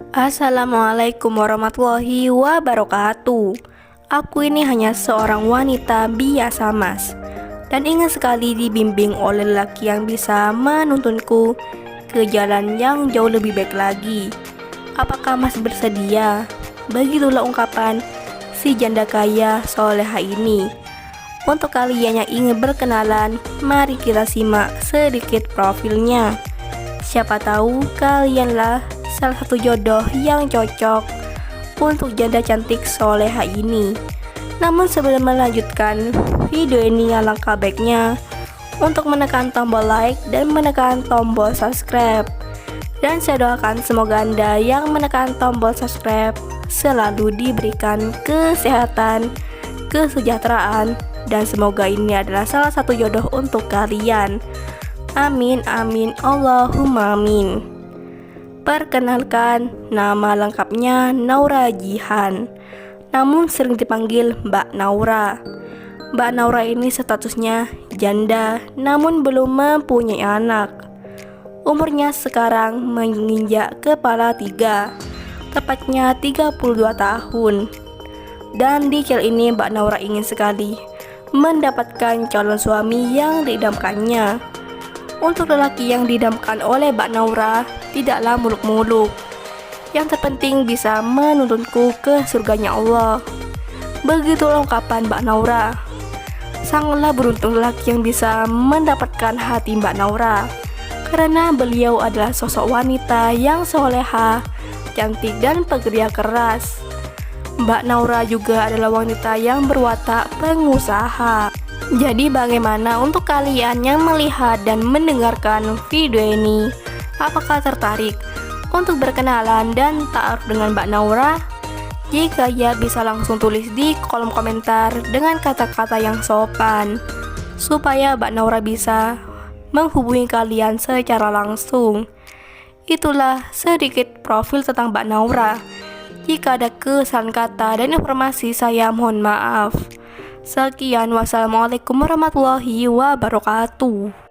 Assalamualaikum warahmatullahi wabarakatuh. Aku ini hanya seorang wanita biasa, Mas, dan ingin sekali dibimbing oleh lelaki yang bisa menuntunku ke jalan yang jauh lebih baik lagi. Apakah Mas bersedia? Begitulah ungkapan si janda kaya soleha ini. Untuk kalian yang ingin berkenalan, mari kita simak sedikit profilnya. Siapa tahu kalianlah salah satu jodoh yang cocok untuk janda cantik soleha ini. Namun sebelum melanjutkan video ini, alangkah baiknya untuk menekan tombol like dan menekan tombol subscribe. Dan saya doakan semoga Anda yang menekan tombol subscribe selalu diberikan kesehatan, kesejahteraan, dan semoga ini adalah salah satu jodoh untuk kalian. Amin amin Allahumma amin. Perkenalkan, nama lengkapnya Naura Jihan, namun sering dipanggil Mbak Naura. Mbak Naura ini statusnya janda, namun belum mempunyai anak. Umurnya sekarang menginjak kepala 3, tepatnya 32 tahun. Dan di channel ini Mbak Naura ingin sekali mendapatkan calon suami yang diidamkannya. Untuk lelaki yang didamkan oleh Mbak Naura tidaklah muluk-muluk. Yang terpenting bisa menuntunku ke surganya Allah. Begitulah ungkapan Mbak Naura. Sangatlah beruntung lelaki yang bisa mendapatkan hati Mbak Naura, karena beliau adalah sosok wanita yang soleha, cantik, dan pekerja keras. Mbak Naura juga adalah wanita yang berwatak pengusaha. Jadi bagaimana untuk kalian yang melihat dan mendengarkan video ini? Apakah tertarik untuk berkenalan dan ta'aruf dengan Mbak Naura? Jika ya, bisa langsung tulis di kolom komentar dengan kata-kata yang sopan, supaya Mbak Naura bisa menghubungi kalian secara langsung. Itulah sedikit profil tentang Mbak Naura. Jika ada kesalahan kata dan informasi, saya mohon maaf. Sekian, wassalamualaikum warahmatullahi wabarakatuh.